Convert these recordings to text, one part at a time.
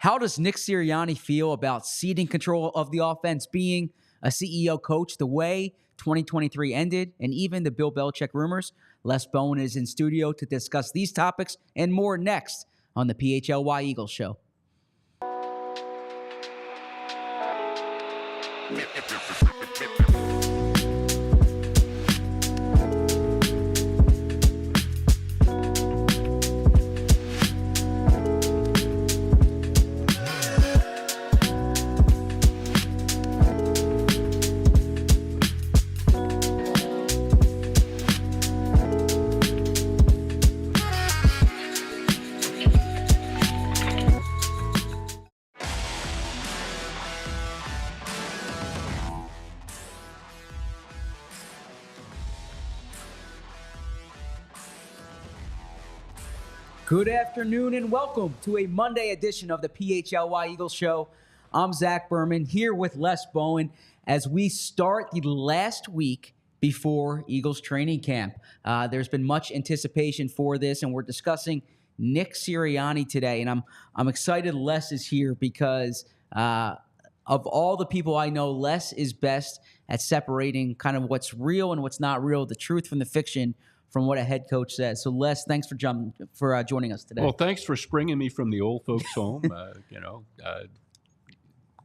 How does Nick Sirianni feel about ceding control of the offense, being a CEO coach, the way 2023 ended, and even the Bill Belichick rumors? Les Bowen is in studio to discuss these topics and more next on the PHLY Eagles Show. Good afternoon and welcome to a Monday edition of the PHLY Eagles Show. I'm Zach Berman here with Les Bowen as we start the last week before Eagles training camp. There's been much anticipation for this, and we're discussing Nick Sirianni today. And I'm excited Les is here because of all the people I know, Les is best at separating kind of what's real and what's not real, the truth from the fiction, from what a head coach says. So, Les, thanks for joining us today. Well, thanks for springing me from the old folks' home.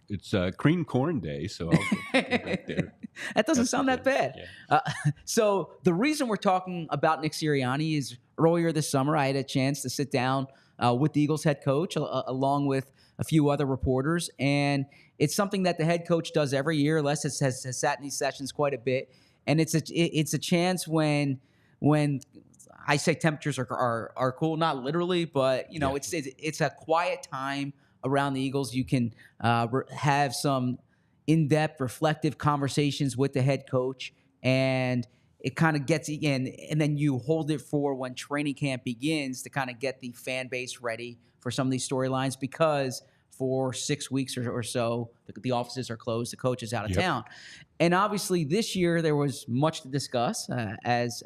It's cream corn day, so I'll get back there. That doesn't sound that bad. Yeah. So the reason we're talking about Nick Sirianni is earlier this summer, I had a chance to sit down with the Eagles head coach along with a few other reporters, and it's something that the head coach does every year. Les has sat in these sessions quite a bit, and it's a chance when I say temperatures are cool, not literally, but it's a quiet time around the Eagles. You can have some in-depth, reflective conversations with the head coach, and it kind of gets in, and then you hold it for when training camp begins to kind of get the fan base ready for some of these storylines, because for 6 weeks or so, the offices are closed, the coach is out of town. And obviously this year there was much to discuss, as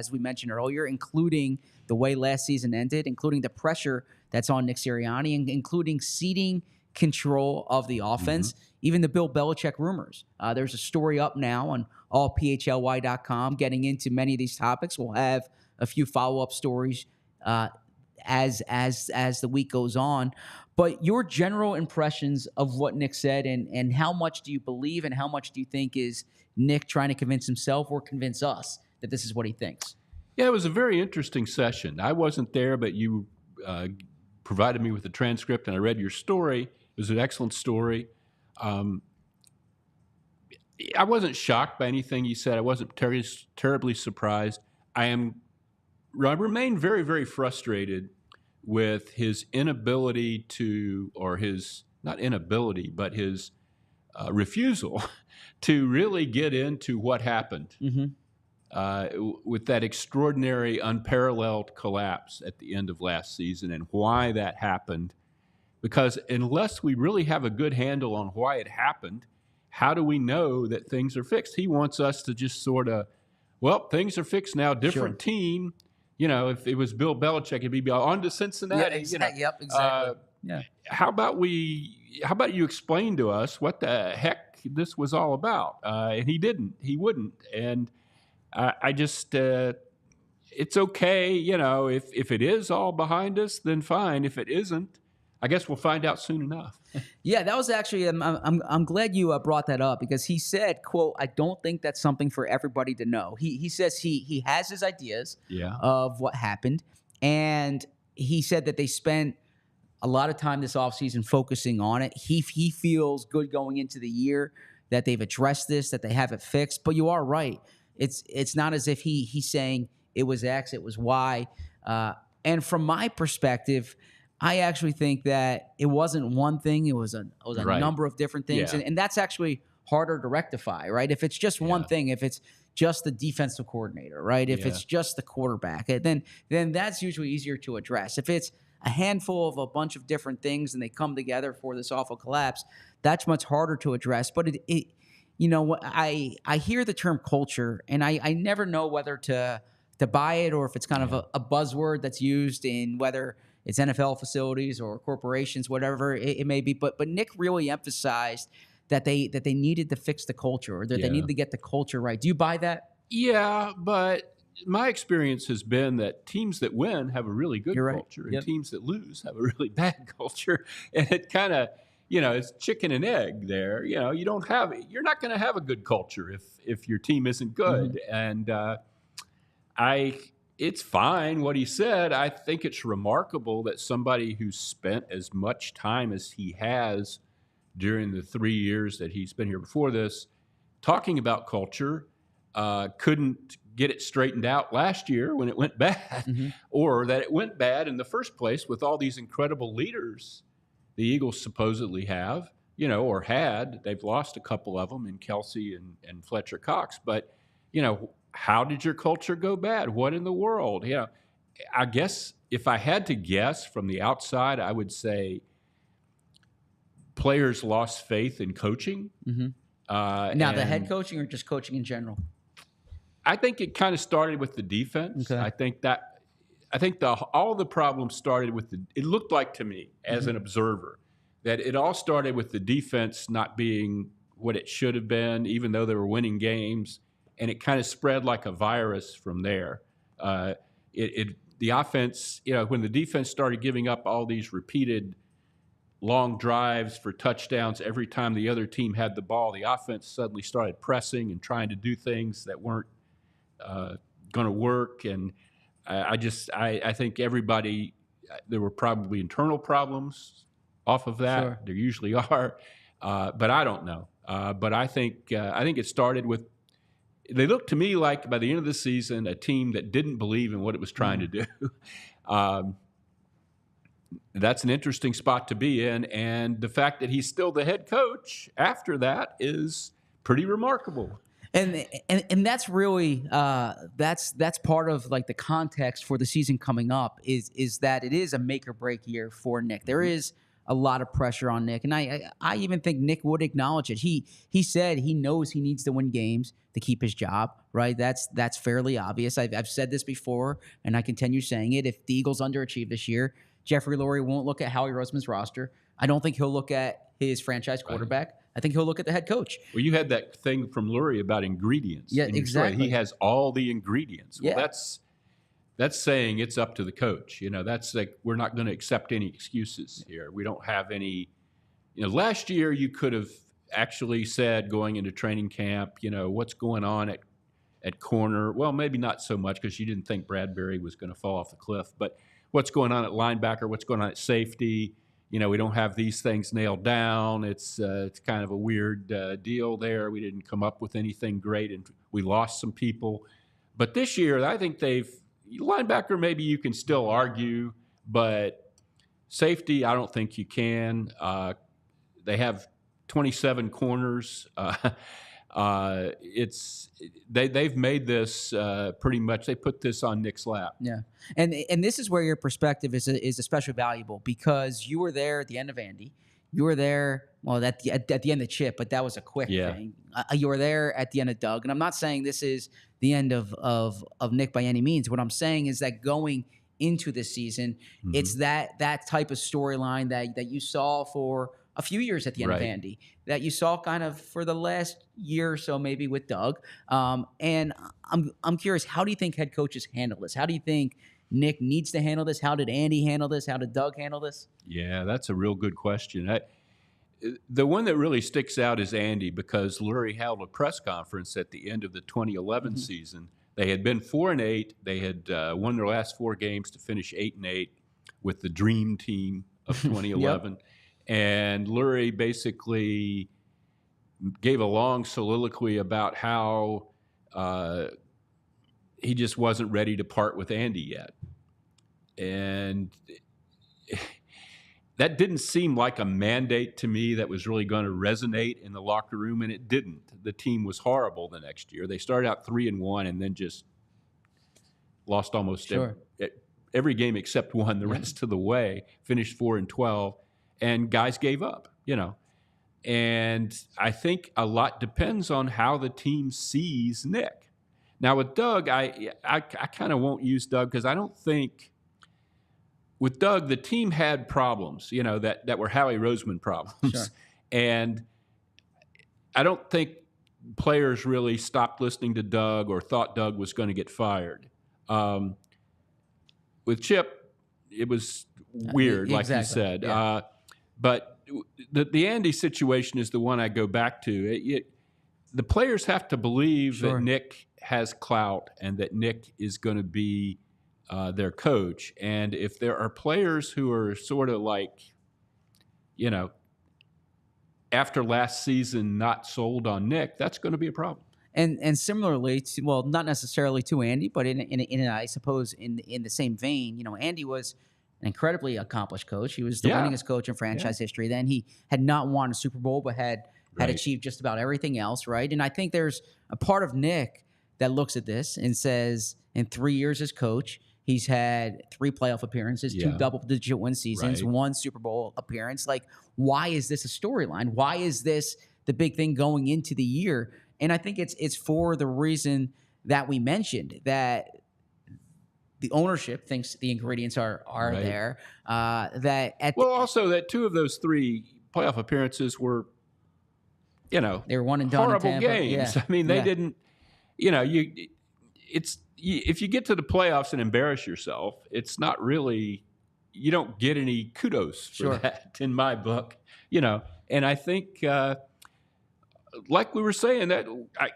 we mentioned earlier, including the way last season ended, including the pressure that's on Nick Sirianni, and including ceding control of the offense, even the Bill Belichick rumors. There's a story up now on allphly.com getting into many of these topics. We'll have a few follow-up stories as the week goes on. But your general impressions of what Nick said, and how much do you believe, and how much do you think is Nick trying to convince himself or convince us that this is what he thinks? Yeah, it was a very interesting session. I wasn't there, but you provided me with the transcript, and I read your story. It was an excellent story. I wasn't shocked by anything you said. I wasn't terribly surprised. I remain very, very frustrated with his inability to, or his, not inability, but his refusal to really get into what happened with that extraordinary, unparalleled collapse at the end of last season, and why that happened. Because unless we really have a good handle on why it happened, how do we know that things are fixed? He wants us to just sort of, well, things are fixed now, different team. You know, if it was Bill Belichick, it'd be on to Cincinnati. Yeah, exactly. Yep, exactly. How about you explain to us what the heck this was all about? And he didn't. He wouldn't. And I just, it's okay. You know, if it is all behind us, then fine. If it isn't, I guess we'll find out soon enough. Yeah, that was actually, I'm glad you brought that up, because he said, quote, "I don't think that's something for everybody to know." He says he has his ideas of what happened, and he said that they spent a lot of time this offseason focusing on it. He feels good going into the year that they've addressed this, that they have it fixed. But you are right. It's not as if he's saying it was X, it was Y. And from my perspective, I actually think that it wasn't one thing. It was a number of different things. And that's actually harder to rectify, right? If it's just one thing, if it's just the defensive coordinator, right? If it's just the quarterback, then that's usually easier to address. If it's a handful of a bunch of different things and they come together for this awful collapse, that's much harder to address. But I hear the term culture, and I never know whether to buy it, or if it's kind of a buzzword that's used in whether it's NFL facilities or corporations, whatever it may be. But Nick really emphasized that they needed to fix the culture, or that they needed to get the culture right. Do you buy that? Yeah, but my experience has been that teams that win have a really good You're right. culture, and Yep. teams that lose have a really bad culture. And it kind of, it's chicken and egg there. You're not going to have a good culture if your team isn't good. And it's fine what he said. I think it's remarkable that somebody who's spent as much time as he has during the 3 years that he's been here before this, talking about culture, couldn't get it straightened out last year when it went bad, or that it went bad in the first place with all these incredible leaders the Eagles supposedly have, or had. They've lost a couple of them in Kelsey and Fletcher Cox. But, how did your culture go bad? What in the world? I guess if I had to guess from the outside, I would say players lost faith in coaching. Now, the head coaching or just coaching in general? I think it kind of started with the defense. Okay. I think all the problems started with it looked like to me as an observer that it all started with the defense not being what it should have been, even though they were winning games. And it kind of spread like a virus from there. The offense, when the defense started giving up all these repeated long drives for touchdowns every time the other team had the ball, the offense suddenly started pressing and trying to do things that weren't going to work. And I think everybody, there were probably internal problems off of that. Sure. There usually are, but I don't know. But I think it started with. They looked to me like by the end of the season a team that didn't believe in what it was trying to do. That's an interesting spot to be in, and the fact that he's still the head coach after that is pretty remarkable. And that's really that's part of like the context for the season coming up is that it is a make or break year for Nick. There is a lot of pressure on Nick, and I even think Nick would acknowledge it. He said he knows he needs to win games to keep his job, right? That's fairly obvious. I've said this before, and I continue saying it. If the Eagles underachieve this year, Jeffrey Lurie won't look at Howie Roseman's roster. I don't think he'll look at his franchise quarterback. Right. I think he'll look at the head coach. Well, you had that thing from Lurie about ingredients. Yeah, exactly. He has all the ingredients. Well, yeah. That's saying it's up to the coach. That's like we're not going to accept any excuses here. We don't have any. Last year you could have actually said going into training camp, what's going on at corner. Well, maybe not so much because you didn't think Bradbury was going to fall off the cliff. But what's going on at linebacker? What's going on at safety? We don't have these things nailed down. It's kind of a weird deal there. We didn't come up with anything great, and we lost some people. But this year, I think linebacker, maybe you can still argue, but safety, I don't think you can. They have 27 corners. They've made this pretty much. They put this on Nick's lap. Yeah, and this is where your perspective is especially valuable because you were there at the end of Andy. You were there, well, at the end of Chip, but that was a quick thing. You were there at the end of Doug, and I'm not saying this is the end of Nick by any means. What I'm saying is that going into this season, it's that type of storyline that you saw for a few years at the end of Andy, that you saw kind of for the last year or so maybe with Doug. And I'm curious, how do you think head coaches handle this? How do you think Nick needs to handle this? How did Andy handle this? How did Doug handle this? Yeah, that's a real good question. The one that really sticks out is Andy because Lurie held a press conference at the end of the 2011 season. They had been 4-8. They had won their last 4 games to finish 8-8 with the dream team of 2011. And Lurie basically gave a long soliloquy about how he just wasn't ready to part with Andy yet. And that didn't seem like a mandate to me that was really going to resonate in the locker room, and it didn't. The team was horrible the next year. They started out 3-1 and then just lost almost every game except one the rest of the way, finished 4-12, and guys gave up, And I think a lot depends on how the team sees Nick. Now with Doug, I kind of won't use Doug because I don't think with Doug, the team had problems, that were Howie Roseman problems. Sure. And I don't think players really stopped listening to Doug or thought Doug was going to get fired. With Chip, it was weird, like you said. Yeah. But the Andy situation is the one I go back to. The players have to believe that Nick has clout and that Nick is going to be their coach. And if there are players who are sort of like, after last season not sold on Nick, that's going to be a problem. And similarly to, well, not necessarily to Andy, but in I suppose in the same vein, Andy was an incredibly accomplished coach. He was the winningest coach in franchise history. Then he had not won a Super Bowl, but had achieved just about everything else, right? And I think there's a part of Nick that looks at this and says, in 3 years as coach, he's had 3 playoff appearances, 2 double-digit win seasons, 1 Super Bowl appearance. Like, why is this a storyline? Why is this the big thing going into the year? And I think it's for the reason that we mentioned, that the ownership thinks the ingredients are there. Also that 2 of those 3 playoff appearances were, they were one and done. Horrible games. Yeah. I mean, they didn't. If you get to the playoffs and embarrass yourself, it's not really. You don't get any kudos for that in my book. And I think. Like we were saying, that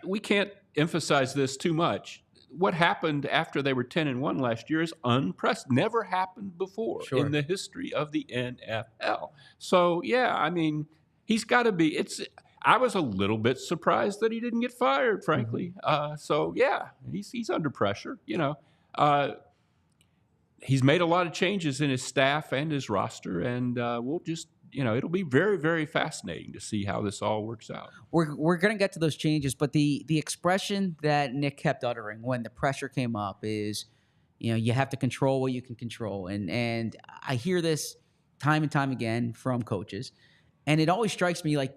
we can't emphasize this too much. What happened after they were 10-1 last year is unprecedented. Never happened before in the history of the NFL. So I mean, he's got to be. I was a little bit surprised that he didn't get fired, frankly. He's under pressure. He's made a lot of changes in his staff and his roster, and we'll just. It'll be very, very fascinating to see how this all works out. We're going to get to those changes, but the expression that Nick kept uttering when the pressure came up is, you have to control what you can control. And I hear this time and time again from coaches, and it always strikes me like,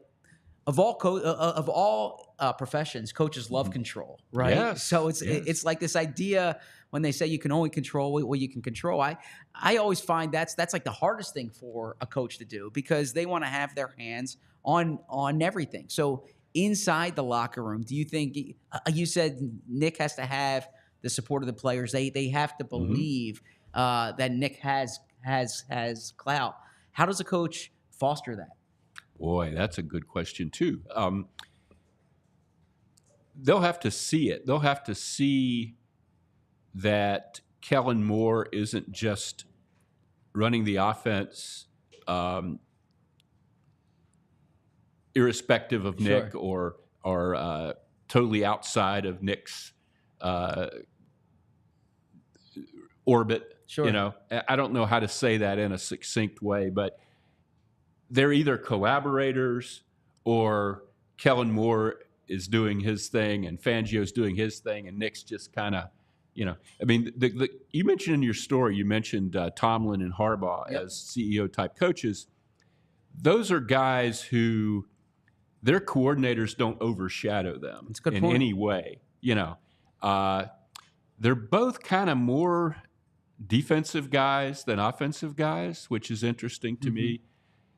of all professions, coaches love control, right? Yes, so it's like this idea when they say you can only control what you can control. I always find that's like the hardest thing for a coach to do, because they want to have their hands on everything. So inside the locker room, do you think you said Nick has to have the support of the players? They have to believe that Nick has clout. How does a coach foster that? Boy, that's a good question, too. They'll have to see it. They'll have to see that Kellen Moore isn't just running the offense irrespective of Nick or totally outside of Nick's orbit. I don't know how to say that in a succinct way, but they're either collaborators or Kellen Moore is doing his thing and Fangio's doing his thing and Nick's just kind of, I mean, you mentioned in your story, you mentioned Tomlin and Harbaugh as CEO type coaches. Those are guys who their coordinators don't overshadow them in any way. They're both kind of more defensive guys than offensive guys, which is interesting to me.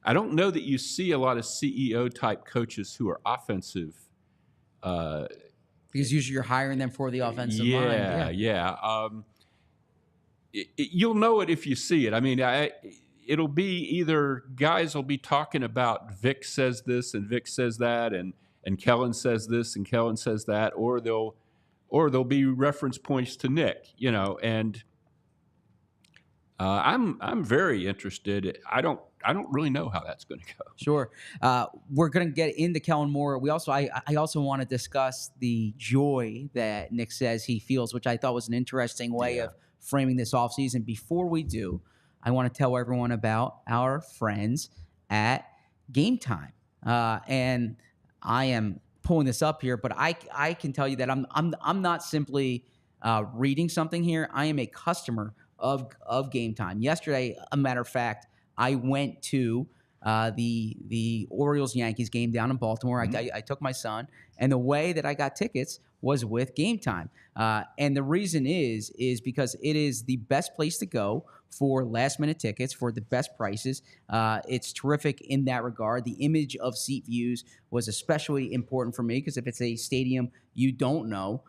I don't know that you see a lot of CEO-type coaches who are offensive. Because usually you're hiring them for the offensive line. You'll know it if you see it. I mean, it'll be either guys will be talking about Vic says this and Vic says that, and Kellen says this and Kellen says that, or there'll be reference points to Nick, and I'm very interested. I don't really know how that's going to go. Sure. We're going to get into Kellen Moore. I also want to discuss the joy that Nick says he feels, which I thought was an interesting way of framing this offseason. Before we do, I want to tell everyone about our friends at Game Time. And I am pulling this up here, but I can tell you that I'm not simply reading something here. I am a customer of Game Time. Yesterday, a matter of fact, I went to the Orioles-Yankees game down in Baltimore. I took my son, and the way that I got tickets was with Game Time. And the reason is because it is the best place to go for last-minute tickets for the best prices. It's terrific in that regard. The image of seat views was especially important for me because if it's a stadium you don't know,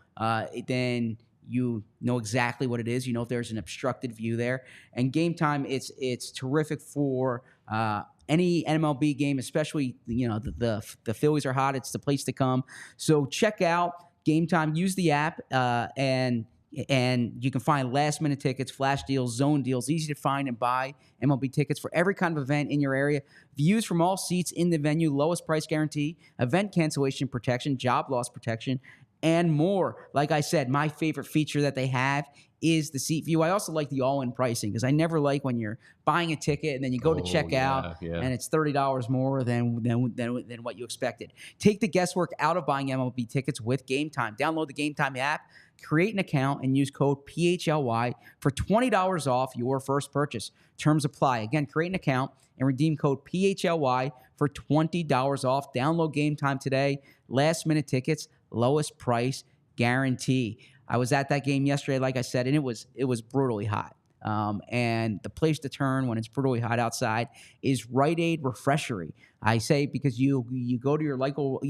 then you know exactly what it is. You know if there's an obstructed view there. And Game Time, it's terrific for any MLB game, especially the Phillies are hot. It's the place to come. So check out Game Time. Use the app and you can find last-minute tickets, flash deals, zone deals, easy to find and buy MLB tickets for every kind of event in your area. Views from all seats in the venue, lowest price guarantee, event cancellation protection, job loss protection, and more. Like I said, my favorite feature that they have is the seat view. I also like the all-in pricing because I never like when you're buying a ticket and then you go to check out and it's $30 more than what you expected. Take the guesswork out of buying MLB tickets with Game Time. Download the Game Time app, create an account, and use code PHLY for $20 off your first purchase. Terms apply. Again, create an account and redeem code PHLY for $20 off. Download Game Time today. Last-minute tickets, lowest price guarantee. I was at that game yesterday, like I said, and it was brutally hot. And the place to turn when it's brutally hot outside is Rite Aid Refreshery. I say because you go to your local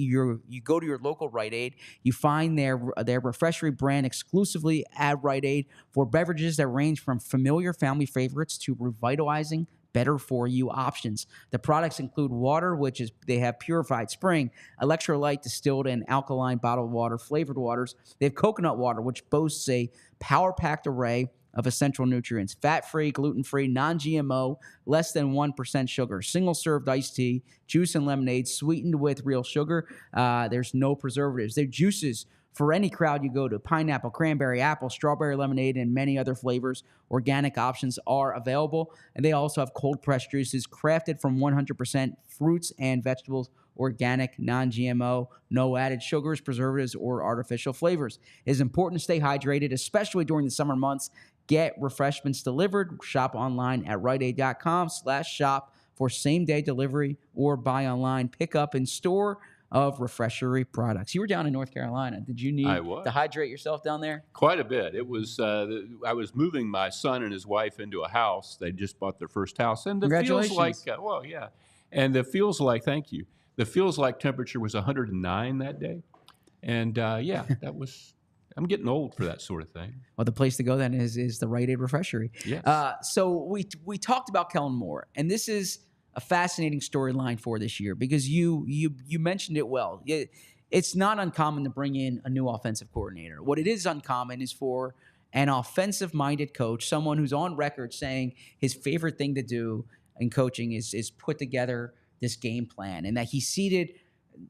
Rite Aid, you find their Refreshery brand exclusively at Rite Aid for beverages that range from familiar family favorites to revitalizing, better for you options. The products include water, they have purified spring, electrolyte, distilled, and alkaline bottled water, flavored waters. They have coconut water, which boasts a power-packed array of essential nutrients, fat-free, gluten-free, non-GMO, less than 1% sugar, single-served iced tea, juice and lemonade, sweetened with real sugar. There's no preservatives. Their juices for any crowd you go to: pineapple, cranberry, apple, strawberry lemonade, and many other flavors. Organic options are available. And they also have cold-pressed juices crafted from 100% fruits and vegetables, organic, non-GMO, no added sugars, preservatives, or artificial flavors. It is important to stay hydrated, especially during the summer months. Get refreshments delivered. Shop online at riteaid.com/shop for same-day delivery or buy online, pick up in store of Refreshery products. You were down in North Carolina. Did you need to hydrate yourself down there? Quite a bit. It was. I was moving my son and his wife into a house. They just bought their first house, and the feels like and the feels like thank you. The feels like temperature was 109 that day, and that was. I'm getting old for that sort of thing. Well, the place to go then is the Rite Aid Refreshery. Yes. So we talked about Kellen Moore, and this is a fascinating storyline for this year because you mentioned it well. It's not uncommon to bring in a new offensive coordinator. What it is uncommon is for an offensive-minded coach, someone who's on record saying his favorite thing to do in coaching is put together this game plan, and that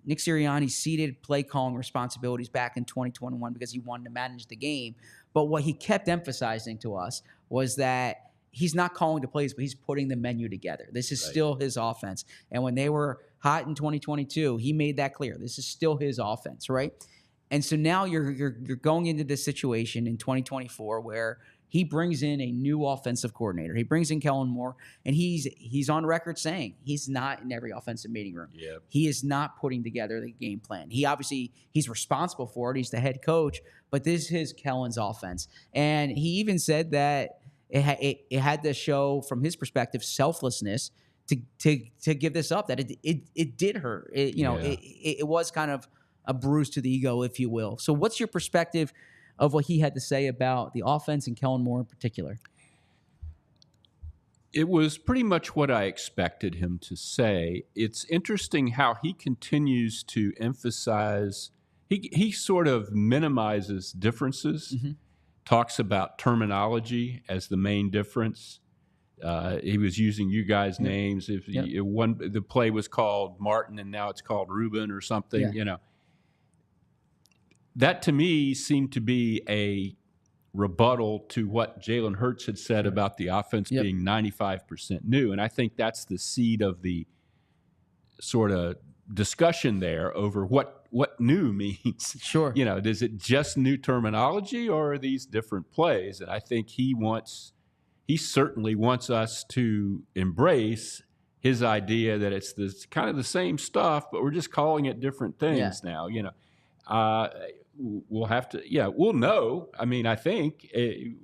Nick Sirianni ceded play calling responsibilities back in 2021 because he wanted to manage the game. But what he kept emphasizing to us was that he's not calling the plays, but he's putting the menu together. This is still his offense. And when they were hot in 2022, he made that clear. This is still his offense, right? And so now you're going into this situation in 2024 where he brings in a new offensive coordinator. He brings in Kellen Moore, and he's on record saying he's not in every offensive meeting room. Yep. He is not putting together the game plan. He's responsible for it. He's the head coach, but this is Kellen's offense. And he even said that it had to show, from his perspective, selflessness to give this up. That it did hurt. It was kind of a bruise to the ego, if you will. So, what's your perspective of what he had to say about the offense and Kellen Moore in particular? It was pretty much what I expected him to say. It's interesting how he continues to emphasize. He sort of minimizes differences. Mm-hmm. Talks about terminology as the main difference. He was using you guys' names. The play was called Martin and now it's called Ruben or something, That to me seemed to be a rebuttal to what Jalen Hurts had said about the offense being 95% new. And I think that's the seed of the sort of discussion there over what new means. Sure. Is it just new terminology or are these different plays? And I think he certainly wants us to embrace his idea that it's this kind of the same stuff, but we're just calling it different things now. We'll have to, we'll know. I mean, I think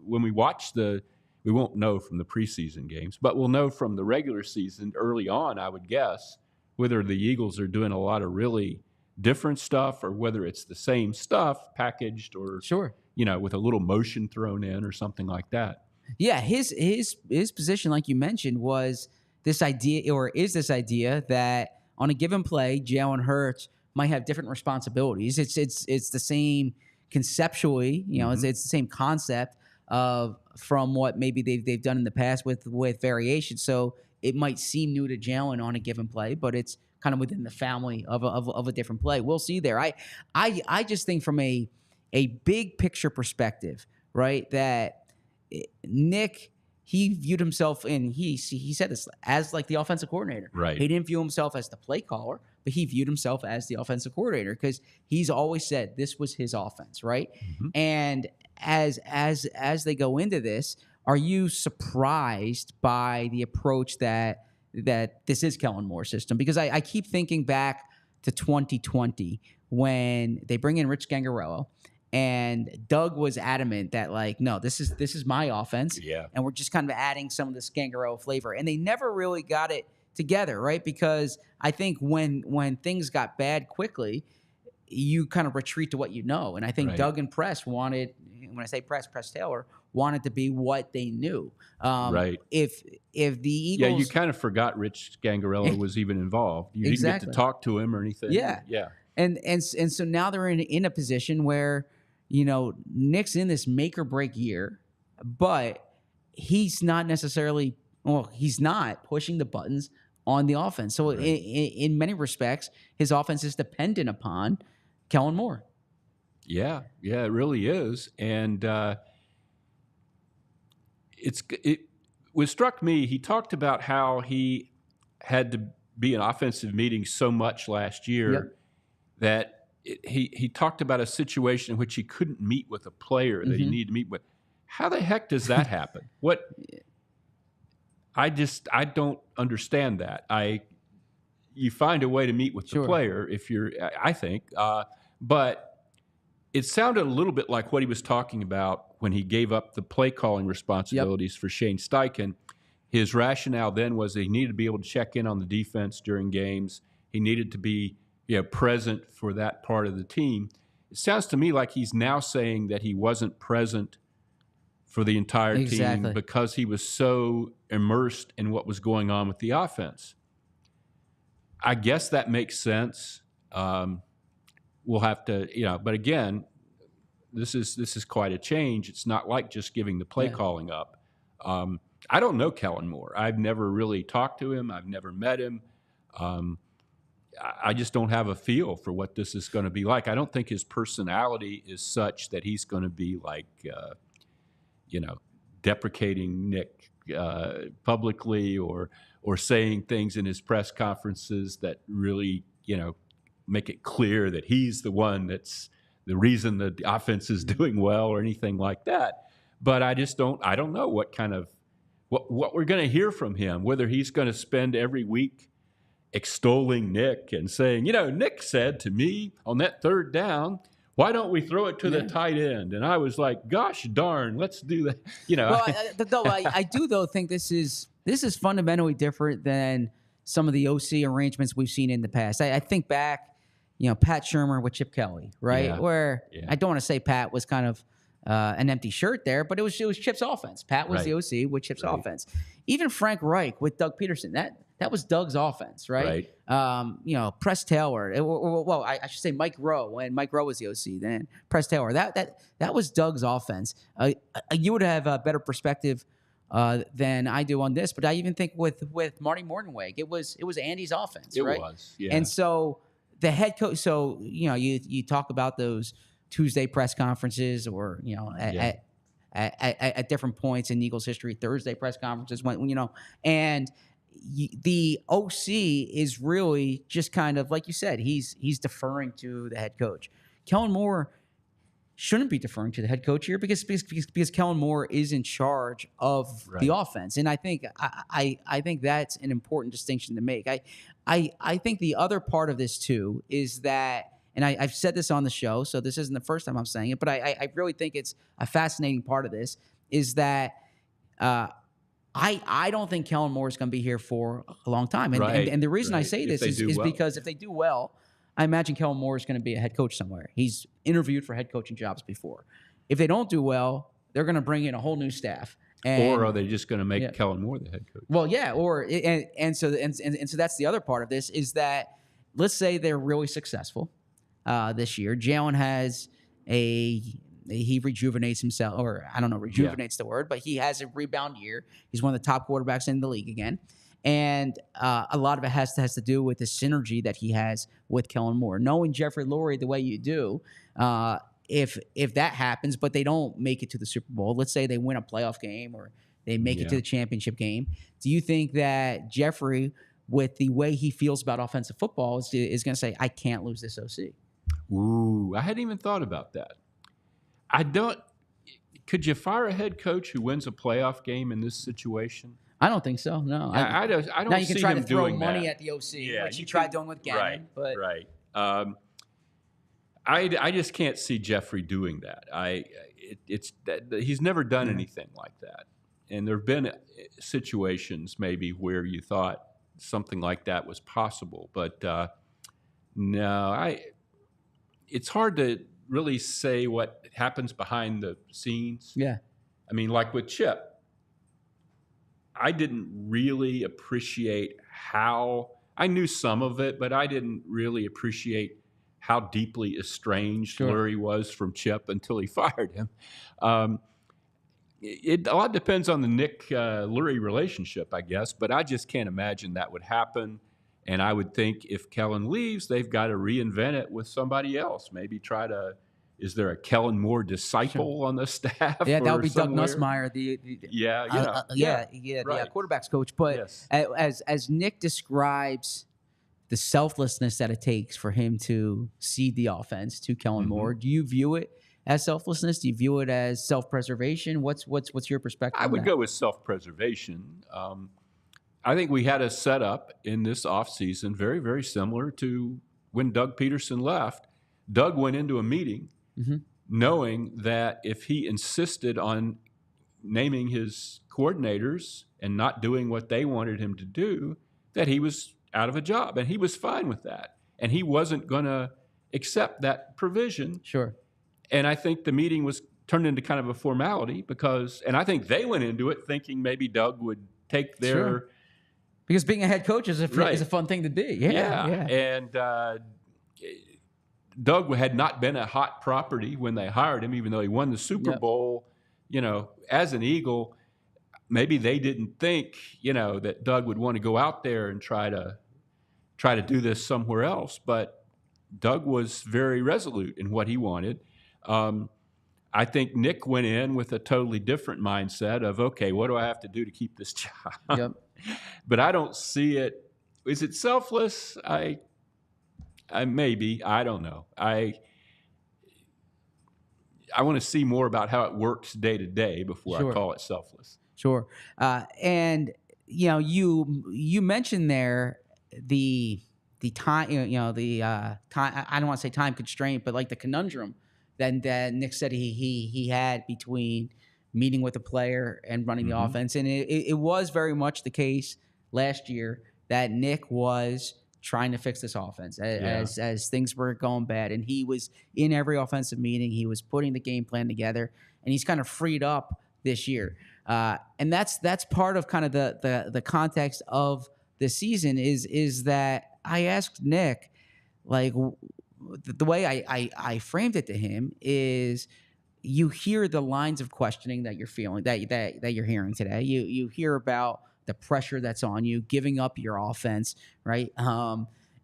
when we watch we won't know from the preseason games, but we'll know from the regular season early on, I would guess, whether the Eagles are doing a lot of really different stuff or whether it's the same stuff packaged or, Sure. with a little motion thrown in or something like that. Yeah, his position, like you mentioned, was this idea, or is this idea that on a given play, Jalen Hurts might have different responsibilities. It's the same conceptually, it's the same concept of from what maybe they've done in the past with variation. So it might seem new to Jalen on a given play, but it's kind of within the family of a different play. We'll see there. I just think from a big picture perspective, right, that Nick, he viewed himself, and he said this, as like the offensive coordinator. Right. He didn't view himself as the play caller, but he viewed himself as the offensive coordinator because he's always said this was his offense, right? And as they go into this, are you surprised by the approach that this is Kellen Moore's system? Because I keep thinking back to 2020 when they bring in Rich Gangarello, and Doug was adamant that, like, no, this is my offense, and we're just kind of adding some of the Gangarello flavor, and they never really got it together, right? Because I think when things got bad quickly, you kind of retreat to what you know, and I think Doug and Press wanted. When I say Press Taylor wanted to be what they knew. Right. If the Eagles, you kind of forgot Rich Gangarello was even involved. You didn't get to talk to him or anything. Yeah. And so now they're in a position where, Nick's in this make or break year, but he's not necessarily, he's not pushing the buttons on the offense. So in many respects, his offense is dependent upon Kellen Moore. Yeah, it really is. And what struck me, he talked about how he had to be in offensive meetings so much last year that he talked about a situation in which he couldn't meet with a player that he needed to meet with. How the heck does that happen? I don't understand that. You find a way to meet with the player if you're, I think, but it sounded a little bit like what he was talking about when he gave up the play calling responsibilities for Shane Steichen. His rationale then was that he needed to be able to check in on the defense during games. He needed to be present for that part of the team. It sounds to me like he's now saying that he wasn't present for the entire team because he was so immersed in what was going on with the offense. I guess that makes sense. We'll have to, but again, this is quite a change. It's not like just giving the play calling up. I don't know Kellen Moore. I've never really talked to him. I've never met him. I just don't have a feel for what this is going to be like. I don't think his personality is such that he's going to be like, deprecating Nick publicly or saying things in his press conferences that really, make it clear that he's the one that's the reason the offense is doing well or anything like that. But I don't know what kind of, what we're going to hear from him, whether he's going to spend every week extolling Nick and saying, Nick said to me on that third down, why don't we throw it to the tight end? And I was like, gosh darn, let's do that. Well, I do, though, think this is fundamentally different than some of the OC arrangements we've seen in the past. I think back, Pat Shurmur with Chip Kelly, right? Yeah. Where I don't want to say Pat was kind of an empty shirt there, but it was Chip's offense. Pat was the OC with Chip's offense. Even Frank Reich with Doug Peterson, that was Doug's offense, right? Press Taylor. I should say Mike Rowe when Mike Rowe was the OC. Then Press Taylor. That was Doug's offense. You would have a better perspective than I do on this, but I even think with Marty Mortenweg, it was Andy's offense, right? It was, yeah. And so the head coach. So you talk about those Tuesday press conferences, or at different points in Eagles history, Thursday press conferences and the OC is really just kind of like you said, he's deferring to the head coach. Kellen Moore shouldn't be deferring to the head coach here because Kellen Moore is in charge of the offense, and I think that's an important distinction to make. I think the other part of this too is that, and I've said this on the show, so this isn't the first time I'm saying it, but I really think it's a fascinating part of this is that I don't think Kellen Moore is going to be here for a long time. And the reason I say this is because if they do well, I imagine Kellen Moore is going to be a head coach somewhere. He's interviewed for head coaching jobs before. If they don't do well, they're going to bring in a whole new staff. Or are they just going to make Kellen Moore the head coach? Well, yeah. So that's the other part of this is that let's say they're really successful this year. Jalen has he rejuvenates himself, or I don't know, rejuvenates the word, but he has a rebound year. He's one of the top quarterbacks in the league again. And a lot of it has to do with the synergy that he has with Kellen Moore. Knowing Jeffrey Lurie the way you do, if that happens, but they don't make it to the Super Bowl, let's say they win a playoff game or they make it to the championship game, do you think that Jeffrey, with the way he feels about offensive football, is going to say, I can't lose this OC? Ooh, I hadn't even thought about that. Could you fire a head coach who wins a playoff game in this situation? I don't think so. No, I don't. Now you can see try him to throw doing money that. at the OC, which he tried doing with Gannon. Right. I just can't see Jeffrey doing that. He's never done anything like that, and there have been situations maybe where you thought something like that was possible, but no. It's hard to really say what happens behind the scenes. Yeah. I mean, like with Chip, I didn't really appreciate I knew some of it, but I didn't really appreciate how deeply estranged Lurie was from Chip until he fired him. A lot depends on the Nick Lurie relationship, I guess, but I just can't imagine that would happen. And I would think if Kellen leaves, they've got to reinvent it with somebody else. Maybe is there a Kellen Moore disciple on the staff? Yeah, that would be somewhere? Doug Nussmeier, the quarterback's coach. But as Nick describes the selflessness that it takes for him to cede the offense to Kellen Moore, do you view it as selflessness? Do you view it as self-preservation? What's your perspective? I would go with self-preservation. I think we had a setup in this offseason very, very similar to when Doug Peterson left. Doug went into a meeting knowing that if he insisted on naming his coordinators and not doing what they wanted him to do, that he was out of a job. And he was fine with that. And he wasn't going to accept that provision. Sure. And I think the meeting was turned into kind of a formality and I think they went into it thinking maybe Doug would take their... Sure. Because being a head coach is a fun thing to be. Yeah. And Doug had not been a hot property when they hired him, even though he won the Super Bowl. As an Eagle, maybe they didn't think, that Doug would want to go out there and try to do this somewhere else. But Doug was very resolute in what he wanted. I think Nick went in with a totally different mindset of, okay, what do I have to do to keep this job? Yep. But I don't see it. Is it selfless? I maybe. I don't know. I want to see more about how it works day to day before I call it selfless. Sure. And you mentioned there the time. Time. I don't want to say time constraint, but like the conundrum that Nick said he had between meeting with a player and running the offense. And it was very much the case last year that Nick was trying to fix this offense as things were going bad. And he was in every offensive meeting. He was putting the game plan together, and he's kind of freed up this year. And that's part of kind of the context of the season is that I asked Nick, like, the way I framed it to him is, you hear the lines of questioning that you're feeling, that you're hearing today. You hear about the pressure that's on you, giving up your offense, right?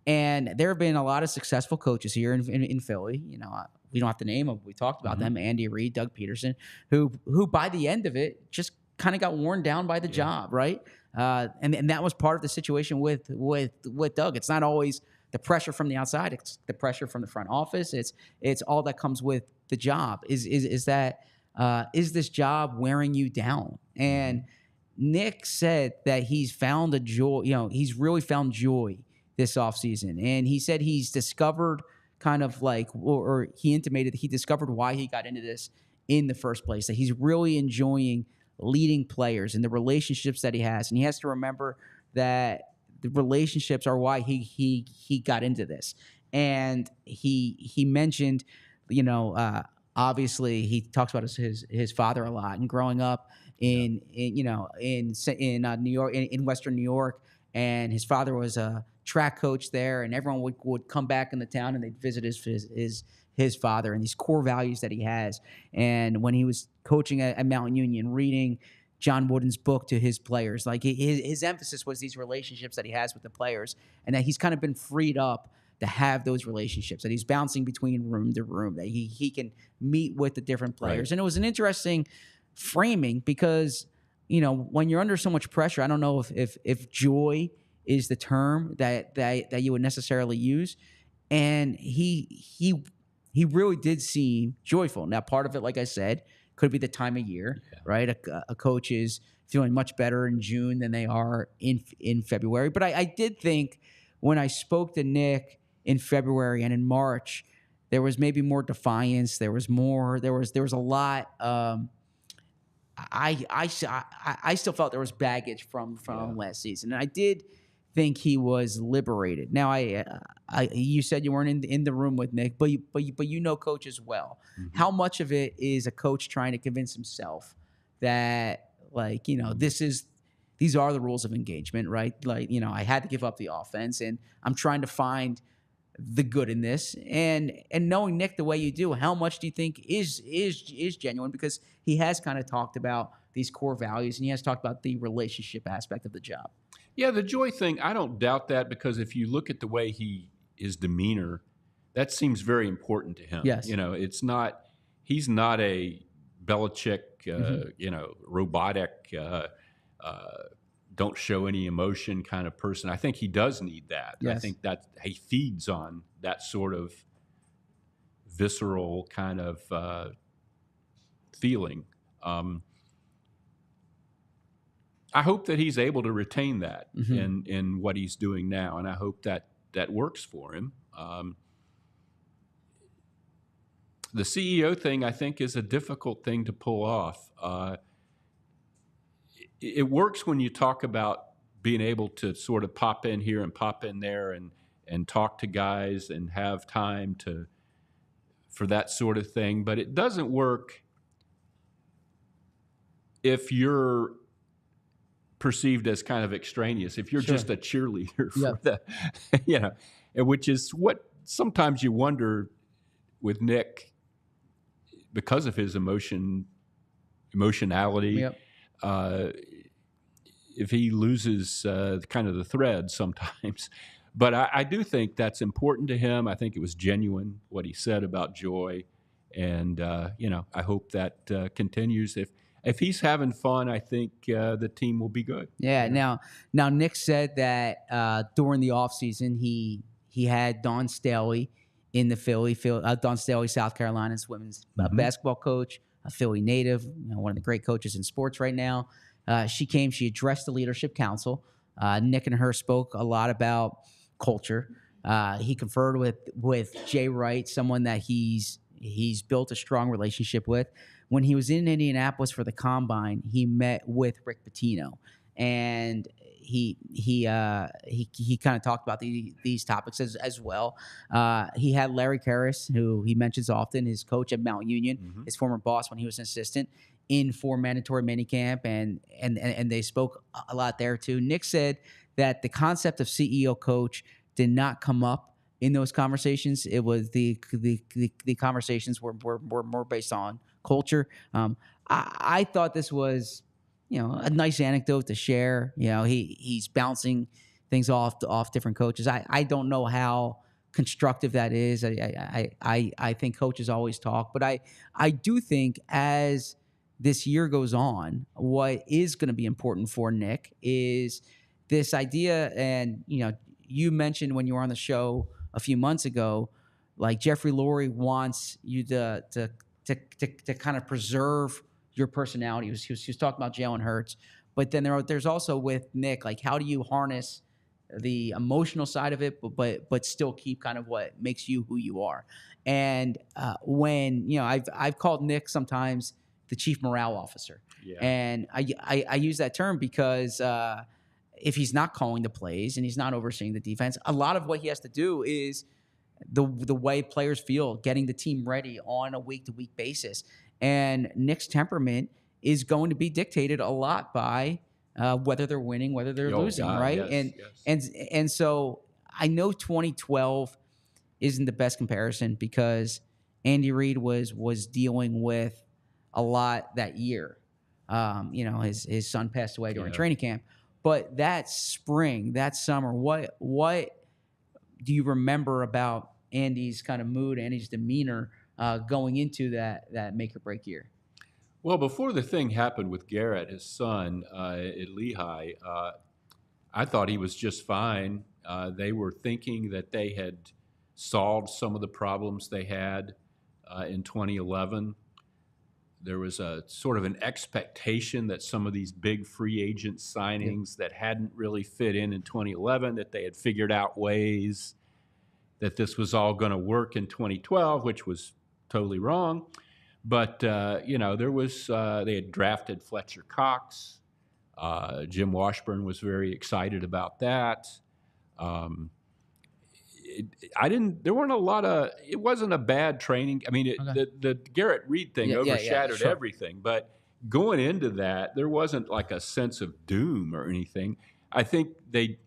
And there have been a lot of successful coaches here in Philly. We don't have to name them. We talked about them: Andy Reid, Doug Peterson, who by the end of it just kind of got worn down by the job, right? And that was part of the situation with Doug. It's not always the pressure from the outside; it's the pressure from the front office. It's all that comes with the job. Is this job wearing you down? And Nick said that he's found a joy. He's really found joy this offseason, and he said he's discovered kind of like, or he intimated that he discovered why he got into this in the first place. That he's really enjoying leading players and the relationships that he has. And he has to remember that the relationships are why he got into this. And he mentioned, obviously he talks about his father a lot, and growing up in New York, in Western New York, and his father was a track coach there, and everyone would come back in the town and they'd visit his father, and these core values that he has. And when he was coaching at Mountain Union, reading John Wooden's book to his players, like his emphasis was these relationships that he has with the players, and that he's kind of been freed up to have those relationships, that he's bouncing between room to room, that he can meet with the different players. Right. And it was an interesting framing because, when you're under so much pressure, I don't know if joy is the term that you would necessarily use. And he really did seem joyful. Now, part of it, like I said, could be the time of year, right? A coach is feeling much better in June than they are in February. But I did think when I spoke to Nick in February and in March, there was maybe more defiance. There was a lot. I still felt there was baggage from last season, and I did think he was liberated. Now, you said you weren't in the room with Nick, but you know Coach as well. Mm-hmm. How much of it is a coach trying to convince himself that, these are the rules of engagement, right? I had to give up the offense, and I'm trying to find the good in this. And knowing Nick the way you do, how much do you think is genuine? Because he has kind of talked about these core values, and he has talked about the relationship aspect of the job. Yeah, the joy thing, I don't doubt that, because if you look at the way his demeanor, that seems very important to him. Yes. He's not a Belichick, robotic, don't show any emotion kind of person. I think he does need that. Yes. I think that he feeds on that sort of visceral kind of feeling. I hope that he's able to retain that in what he's doing now, and I hope that works for him. The CEO thing, I think, is a difficult thing to pull off. It works when you talk about being able to sort of pop in here and pop in there and talk to guys and have time for that sort of thing, but it doesn't work if you're perceived as kind of extraneous, if you're just a cheerleader for which is what sometimes you wonder with Nick because of his emotionality. If he loses kind of the thread sometimes. But I do think that's important to him. I think it was genuine what he said about joy, and I hope that continues. If he's having fun, I think the team will be good. Yeah. Now Nick said that during the offseason he had Dawn Staley in the Philly, Dawn Staley, South Carolina's women's basketball coach, a Philly native, one of the great coaches in sports right now. She addressed the Leadership Council. Nick and her spoke a lot about culture. He conferred with Jay Wright, someone that he's built a strong relationship with. When he was in Indianapolis for the Combine, he met with Rick Pitino, and he kind of talked about these topics as well. He had Larry Karras, who he mentions often, his coach at Mount Union, his former boss when he was an assistant, in for mandatory minicamp, and they spoke a lot there too. Nick said that the concept of CEO coach did not come up in those conversations. It was the conversations were more based on culture. I thought this was a nice anecdote to share. He's bouncing things off different coaches. I don't know how constructive that is. I think coaches always talk, but I do think as this year goes on, what is going to be important for Nick is this idea. And, you mentioned when you were on the show a few months ago, like Jeffrey Lurie wants you to kind of preserve your personality. He was talking about Jalen Hurts, but then there's also with Nick, like, how do you harness the emotional side of it, but still keep kind of what makes you who you are. And when I've called Nick sometimes the chief morale officer, And I use that term because if he's not calling the plays and he's not overseeing the defense, a lot of what he has to do is the way players feel, getting the team ready on a week-to-week basis. And Nick's temperament is going to be dictated a lot by whether they're winning, whether they're losing, right? And so I know 2012 isn't the best comparison because Andy Reid was dealing with a lot that year. His son passed away during training camp. But that spring, that summer, what do you remember about Andy's kind of mood, Andy's demeanor going into that make or break year? Well, before the thing happened with Garrett, his son, at Lehigh, I thought he was just fine. They were thinking that they had solved some of the problems they had in 2011. There was a sort of an expectation that some of these big free agent signings that hadn't really fit in 2011, that they had figured out ways that this was all going to work in 2012, which was totally wrong. But, there was, they had drafted Fletcher Cox. Jim Washburn was very excited about that. There weren't a lot of, it wasn't a bad training. I mean, the Garrett Reid thing overshadowed everything. But going into that, there wasn't like a sense of doom or anything. I think the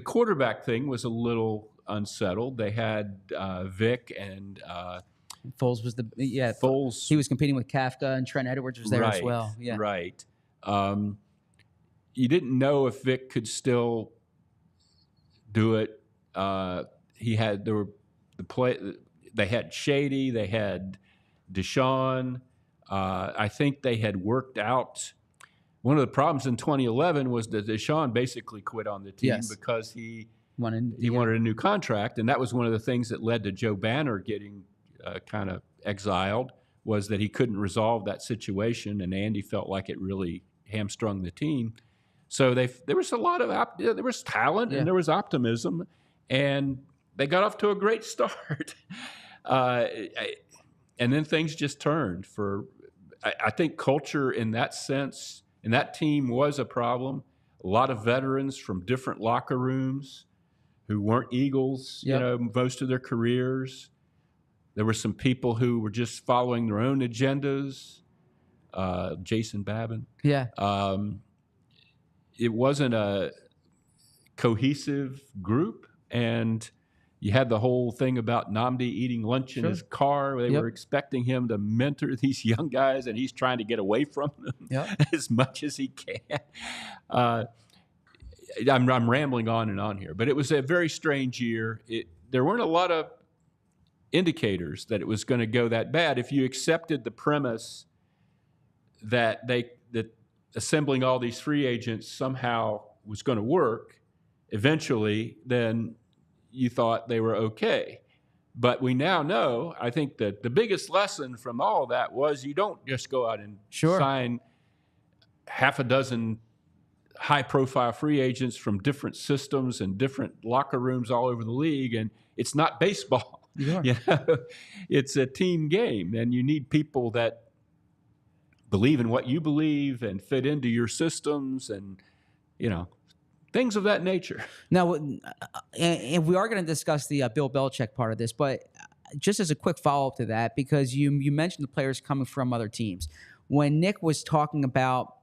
quarterback thing was a little unsettled. They had Vic and Foles was Foles. He was competing with Kafka, and Trent Edwards was there as well. Yeah, right. You didn't know if Vic could still do it. They had Shady, they had Deshaun. I think they had worked out. One of the problems in 2011 was that Deshaun basically quit on the team because he wanted a new contract, and that was one of the things that led to Joe Banner getting kind of exiled, was that he couldn't resolve that situation, and Andy felt like it really hamstrung the team. So there was a lot of there was talent and there was optimism, and they got off to a great start. And then things just turned. I think culture in that sense, and that team was a problem. A lot of veterans from different locker rooms who weren't Eagles, most of their careers. There were some people who were just following their own agendas. Jason Babin. Yeah. It wasn't a cohesive group, and you had the whole thing about Nnamdi eating lunch in his car. They were expecting him to mentor these young guys, and he's trying to get away from them as much as he can. I'm rambling on and on here, but it was a very strange year. There weren't a lot of indicators that it was going to go that bad. If you accepted the premise that assembling all these free agents somehow was going to work eventually, then you thought they were okay. But we now know, I think that the biggest lesson from all that was you don't just go out and sign half a dozen high-profile free agents from different systems and different locker rooms all over the league, and it's not baseball. It's a team game, and you need people that believe in what you believe and fit into your systems, and things of that nature. Now, and we are going to discuss the Bill Belichick part of this, but just as a quick follow-up to that, because you mentioned the players coming from other teams. When Nick was talking about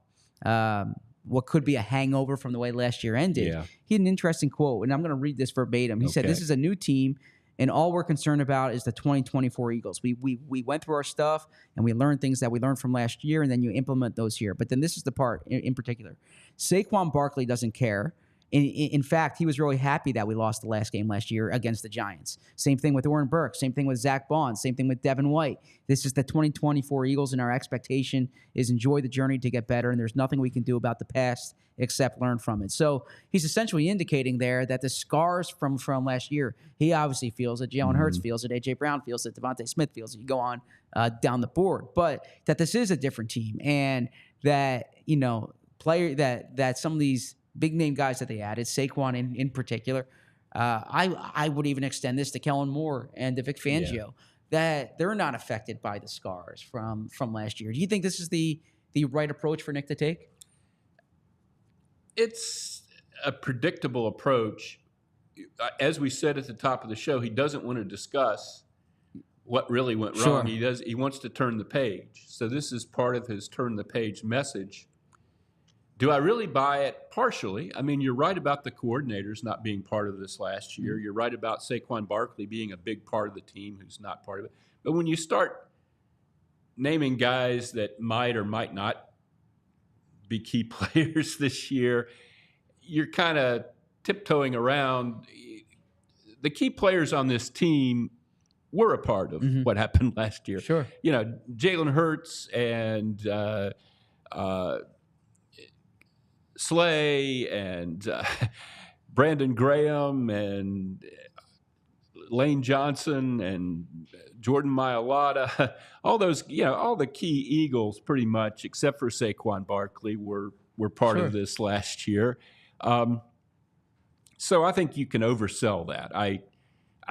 what could be a hangover from the way last year ended, he had an interesting quote, and I'm going to read this verbatim. He said, "This is a new team, and all we're concerned about is the 2024 Eagles. We went through our stuff, and we learned things that we learned from last year, and then you implement those here. But then this is the part in particular. Saquon Barkley doesn't care. In fact, he was really happy that we lost the last game last year against the Giants. Same thing with Oren Burks. Same thing with Zach Bond. Same thing with Devin White. This is the 2024 Eagles, and our expectation is enjoy the journey to get better, and there's nothing we can do about the past except learn from it." So he's essentially indicating there that the scars from last year, he obviously feels it. Jalen Hurts feels it. A.J. Brown feels it. Devontae Smith feels it. You go on down the board. But that this is a different team, and that, that some of these big name guys that they added, Saquon in particular, I would even extend this to Kellen Moore and to Vic Fangio, that they're not affected by the scars from last year. Do you think this is the the right approach for Nick to take? It's a predictable approach. As we said at the top of the show, he doesn't want to discuss what really went wrong. He wants to turn the page. So this is part of his turn the page message. Do I really buy it? Partially. I mean, you're right about the coordinators not being part of this last year. You're right about Saquon Barkley being a big part of the team who's not part of it. But when you start naming guys that might or might not be key players this year, you're kind of tiptoeing around. The key players on this team were a part of what happened last year. Sure. You know, Jalen Hurts and Slay and Brandon Graham and Lane Johnson and Jordan Mailata, all those, all the key Eagles pretty much, except for Saquon Barkley, were part of this last year. So I think you can oversell that. I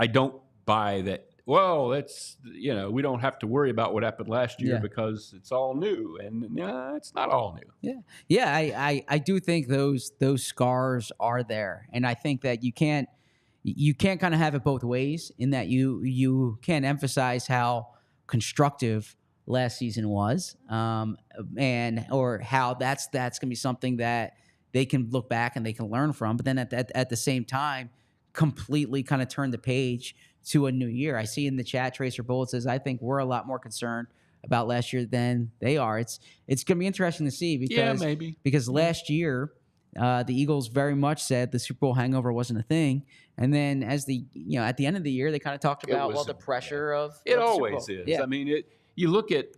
don't buy that. Well, that's, we don't have to worry about what happened last year because it's all new. And it's not all new. Yeah. I do think those scars are there. And I think that you can't kind of have it both ways, in that you can't emphasize how constructive last season was, or how that's going to be something that they can look back and they can learn from. But then at the same time, completely kind of turn the page to a new year. I see in the chat, Tracer Bullet says, I think we're a lot more concerned about last year than they are. It's going to be interesting to see because last year the Eagles very much said the Super Bowl hangover wasn't a thing. And then at the end of the year, they kind of talked about the pressure of it always is. Yeah. I mean, you look at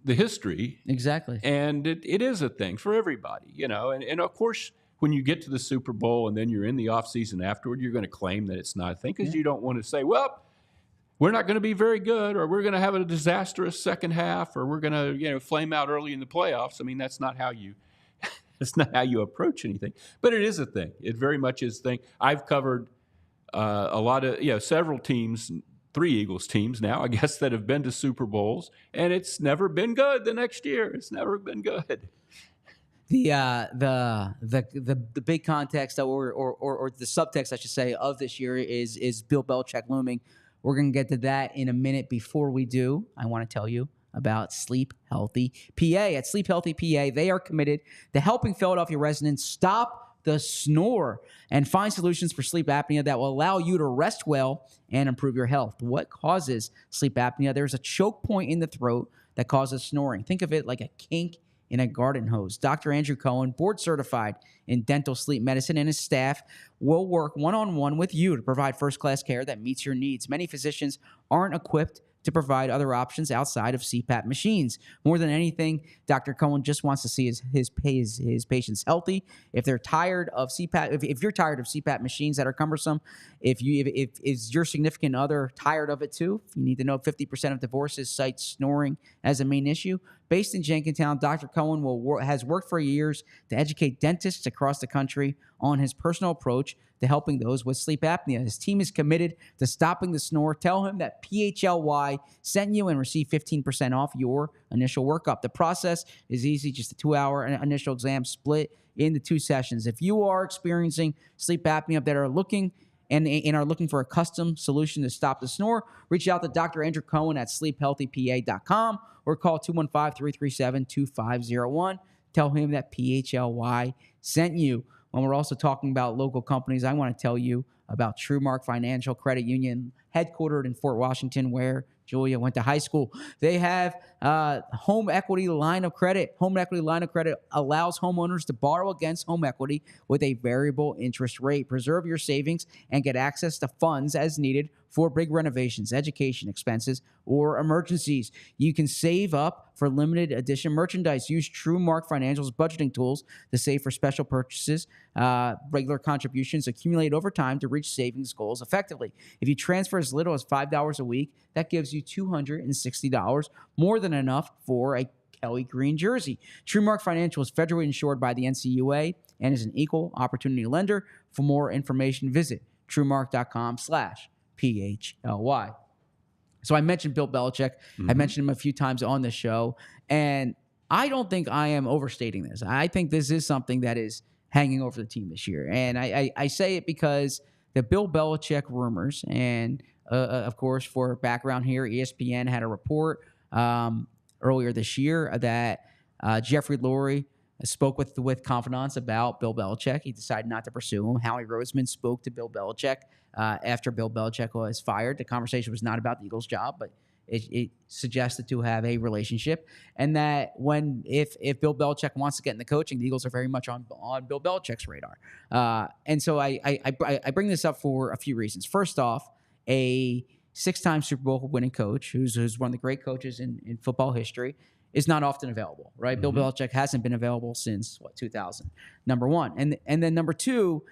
the history. Exactly. And it is a thing for everybody, and of course, when you get to the Super Bowl and then you're in the offseason afterward, you're going to claim that it's not a thing because you don't want to say, well, we're not going to be very good, or we're going to have a disastrous second half, or we're going to flame out early in the playoffs. I mean, that's not how you approach anything. But it is a thing. It very much is a thing. I've covered a lot of several teams, 3 Eagles teams now, I guess, that have been to Super Bowls, and it's never been good the next year. It's never been good. The big context or the subtext, I should say, of this year is Bill Belichick looming. We're going to get to that in a minute. Before we do, I want to tell you about Sleep Healthy PA. At Sleep Healthy PA, they are committed to helping Philadelphia residents stop the snore and find solutions for sleep apnea that will allow you to rest well and improve your health. What causes sleep apnea? There's a choke point in the throat that causes snoring. Think of it like a kink in a garden hose. Dr. Andrew Cohen, board certified in dental sleep medicine, and his staff will work one-on-one with you to provide first-class care that meets your needs. Many physicians aren't equipped to provide other options outside of CPAP machines. More than anything, Dr. Cohen just wants to see his patients healthy. If they're tired of CPAP, if you're tired of CPAP machines that are cumbersome, if is your significant other tired of it too, you need to know 50% of divorces cite snoring as a main issue. Based in Jenkintown, Dr. Cohen has worked for years to educate dentists across the country on his personal approach to helping those with sleep apnea. His team is committed to stopping the snore. Tell him that PHLY sent you and receive 15% off your initial workup. The process is easy, just a 2-hour initial exam split into 2 sessions. If you are experiencing sleep apnea that are looking for a custom solution to stop the snore, reach out to Dr. Andrew Cohen at sleephealthypa.com or call 215-337-2501. Tell him that PHLY sent you. When we're also talking about local companies, I want to tell you about TrueMark Financial Credit Union, headquartered in Fort Washington, where Julia went to high school. They have home equity line of credit. Home equity line of credit allows homeowners to borrow against home equity with a variable interest rate. Preserve your savings and get access to funds as needed for big renovations, education expenses, or emergencies. You can save up for limited edition merchandise. Use TrueMark Financial's budgeting tools to save for special purchases. Regular contributions accumulate over time to reach savings goals effectively. If you transfer as little as $5 a week, that gives you $260, more than enough for a Kelly Green jersey. TrueMark Financial is federally insured by the NCUA and is an equal opportunity lender. For more information, visit truemark.com/PHLY. So I mentioned Bill Belichick. I mentioned him a few times on the show, and I don't think I am overstating this. I think this is something that is hanging over the team this year. And I say it because the Bill Belichick rumors, and of course, for background here, ESPN had a report earlier this year that Jeffrey Lurie spoke with confidants about Bill Belichick. He decided not to pursue him. Howie Roseman spoke to Bill Belichick after Bill Belichick was fired. The conversation was not about the Eagles' job, but it suggested to have a relationship, and that if Bill Belichick wants to get into coaching, the Eagles are very much on Bill Belichick's radar. And so I bring this up for a few reasons. First off, a 6-time Super Bowl winning coach, who's one of the great coaches in football history, is not often available, right? Bill Belichick hasn't been available since 2000. Number one, and then number two,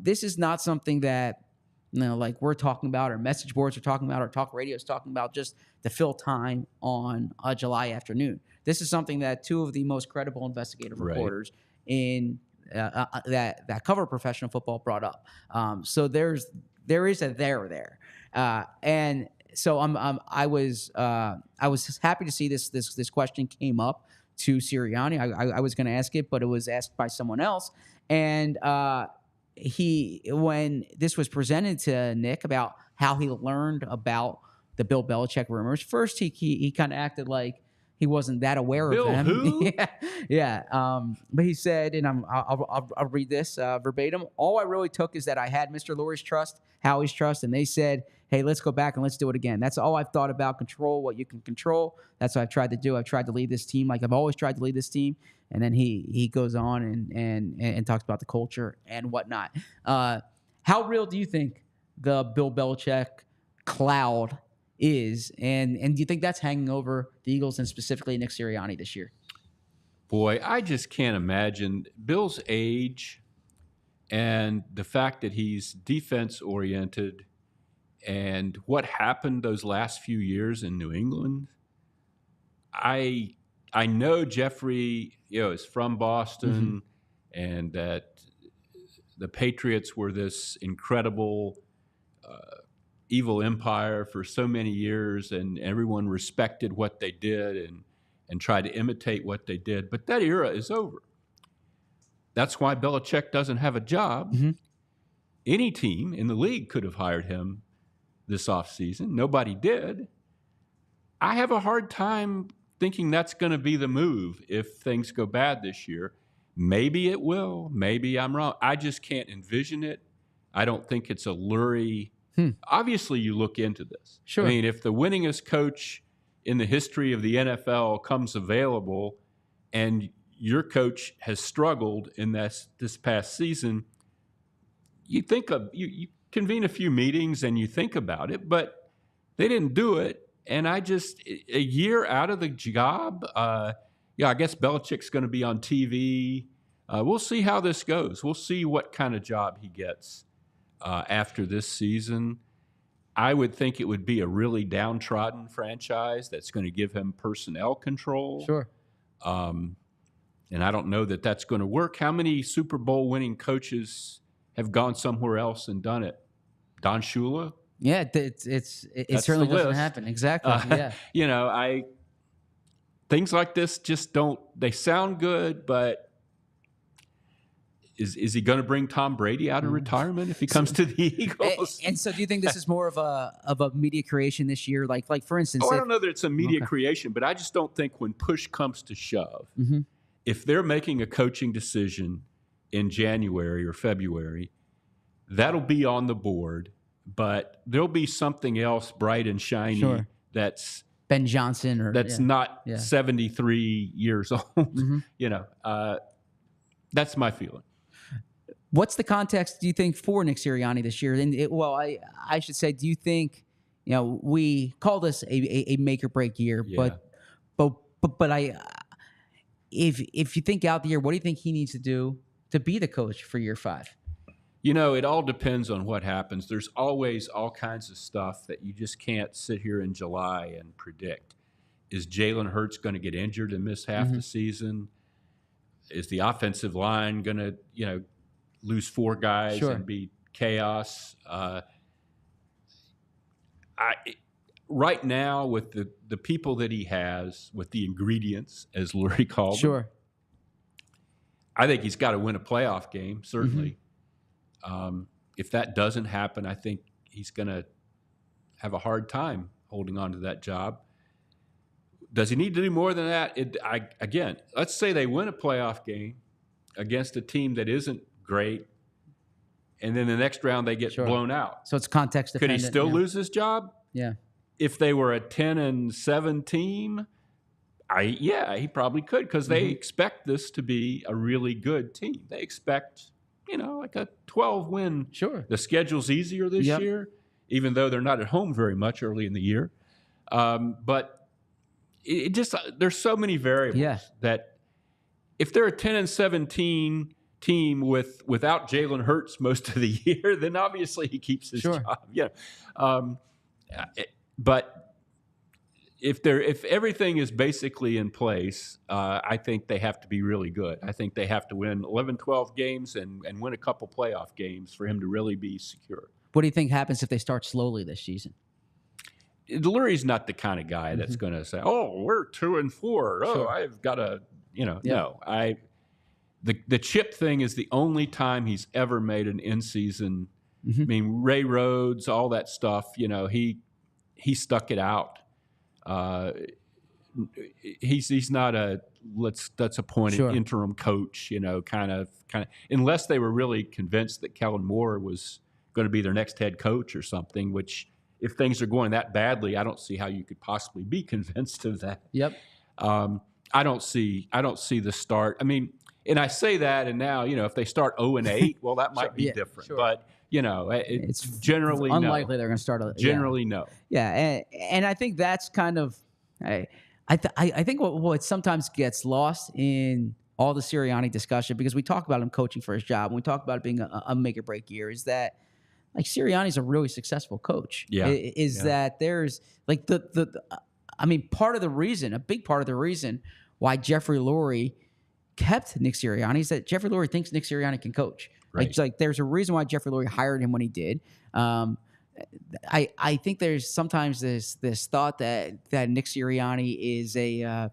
this is not something that like we're talking about, or message boards are talking about, or talk radio is talking about, just to fill time on a July afternoon. This is something that two of the most credible investigative reporters in that cover professional football brought up. So there is a there. And so I was happy to see this question came up to Sirianni. I was going to ask it, but it was asked by someone else, and when this was presented to Nick about how he learned about the Bill Belichick rumors, first he kind of acted like he wasn't that aware Bill of them. Who? Yeah. But he said, and I'll read this verbatim. All I really took is that I had Mr. Lurie's trust, Howie's trust, and they said, hey, let's go back and let's do it again. That's all I've thought about. Control what you can control. That's what I've tried to do. I've tried to lead this team like I've always tried to lead this team. And then he goes on and talks about the culture and whatnot. How real do you think the Bill Belichick cloud is? And do you think that's hanging over the Eagles and specifically Nick Sirianni this year? Boy, I just can't imagine Bill's age and the fact that he's defense-oriented and what happened those last few years in New England. I know Jeffrey, is from Boston, and that the Patriots were this incredible evil empire for so many years, and everyone respected what they did and tried to imitate what they did. But that era is over. That's why Belichick doesn't have a job. Any team in the league could have hired him this offseason. Nobody did. I have a hard time thinking that's going to be the move if things go bad this year. Maybe it will. Maybe I'm wrong. I just can't envision it. I don't think it's a Lurie. Obviously, you look into this. Sure. I mean, if the winningest coach in the history of the NFL comes available and your coach has struggled in this past season, you convene a few meetings and you think about it, but they didn't do it. And a year out of the job, I guess Belichick's going to be on TV. We'll see how this goes. We'll see what kind of job he gets after this season. I would think it would be a really downtrodden franchise that's going to give him personnel control. Sure. And I don't know that that's going to work. How many Super Bowl winning coaches have gone somewhere else and done it? Don Shula? Yeah, it certainly doesn't happen. Exactly. Yeah. Things like this just don't. They sound good, but is he going to bring Tom Brady out of retirement if he comes to the Eagles? And so, do you think this is more of a media creation this year? Like for instance, I don't know that it's a media creation, but I just don't think when push comes to shove, if they're making a coaching decision in January or February, that'll be on the board. But there'll be something else bright and shiny that's Ben Johnson or not 73 years old. That's my feeling. What's the context, do you think, for Nick Sirianni this year? And I should say, do you think, we call this a make or break year, but if you think out the year, what do you think he needs to do to be the coach for year 5? It all depends on what happens. There's always all kinds of stuff that you just can't sit here in July and predict. Is Jalen Hurts going to get injured and miss half the season? Is the offensive line going to, lose 4 guys and be chaos? right now, with the people that he has, with the ingredients, as Lurie called them, Sure. I think he's got to win a playoff game, certainly. If that doesn't happen, I think he's going to have a hard time holding on to that job. Does he need to do more than that? Again, let's say they win a playoff game against a team that isn't great, and then the next round they get blown out. So it's context Could dependent. he still lose his job? Yeah. If they were a 10-7 team, he probably could, because they expect this to be a really good team. They expect, like a 12-win. Sure. The schedule's easier this year, even though they're not at home very much early in the year. But it just there's so many variables that if they're a 10-17 team without Jalen Hurts most of the year, then obviously he keeps his job. But if everything is basically in place, I think they have to be really good. I think they have to win 11, 12 games and win a couple playoff games for him to really be secure. What do you think happens if they start slowly this season? Lurie's not the kind of guy that's going to say, "Oh, we're 2-4. Oh, I've got to," No. The chip thing is the only time he's ever made an in-season. I mean, Ray Rhodes, all that stuff. He stuck it out. He's not a let's appoint an interim coach. Kind of unless they were really convinced that Kellen Moore was going to be their next head coach or something. Which, if things are going that badly, I don't see how you could possibly be convinced of that. Yep. I don't see the start. I mean, and I say that, and now if they start 0-8, well, that might be different. Sure. But it's generally unlikely they're going to start. Generally, no. Yeah, and I think that's kind of. I think what sometimes gets lost in all the Sirianni discussion, because we talk about him coaching for his job, and we talk about it being a make or break year, is that Sirianni's a really successful coach. That there's I mean, a big part of the reason why Jeffrey Lurie kept Nick Sirianni is that Jeffrey Lurie thinks Nick Sirianni can coach. Right. There's a reason why Jeffrey Lurie hired him when he did. I think there's sometimes this thought that Nick Sirianni is kind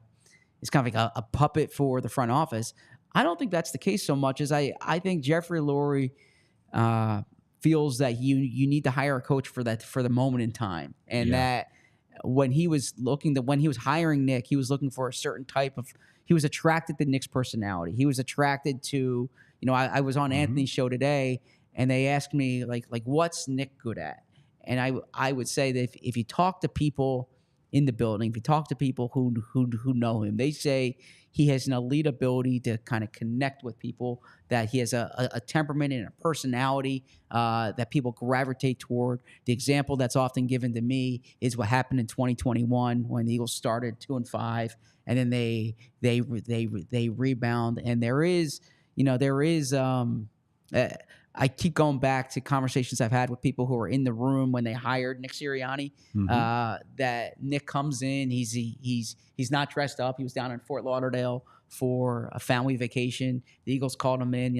of like a puppet for the front office. I don't think that's the case so much as I think Jeffrey Lurie feels that you need to hire a coach for the moment in time, and that when he was hiring Nick, he was looking for a certain type of. He was attracted to Nick's personality. He was attracted to I was on Anthony's show today, and they asked me like what's Nick good at, and I would say that if you talk to people in the building, if you talk to people who know him, they say he has an elite ability to kind of connect with people, that he has a temperament and a personality that people gravitate toward. The example that's often given to me is what happened in 2021 when the Eagles started 2-5, and then they rebound. And there is I keep going back to conversations I've had with people who were in the room when they hired Nick Sirianni. That Nick comes in, he's not dressed up. He was down in Fort Lauderdale for a family vacation. The Eagles called him in.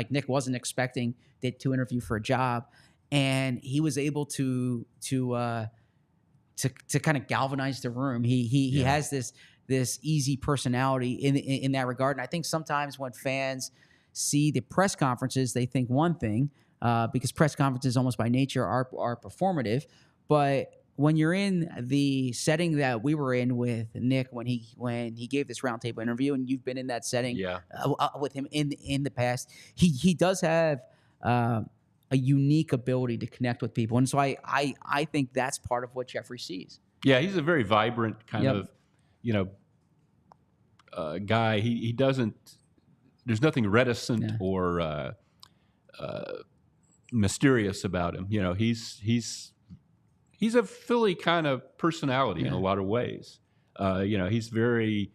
Nick wasn't expecting to interview for a job, and he was able to kind of galvanize the room. He has this easy personality in that regard, and I think sometimes when fans see the press conferences, they think one thing, because press conferences almost by nature are performative. But when you're in the setting that we were in with Nick when he gave this roundtable interview, and you've been in that setting with him in the past, he does have a unique ability to connect with people, and so I think that's part of what Jeffrey sees. Yeah, he's a very vibrant kind of guy. He doesn't. There's nothing reticent or mysterious about him. He's a Philly kind of personality in a lot of ways. He's very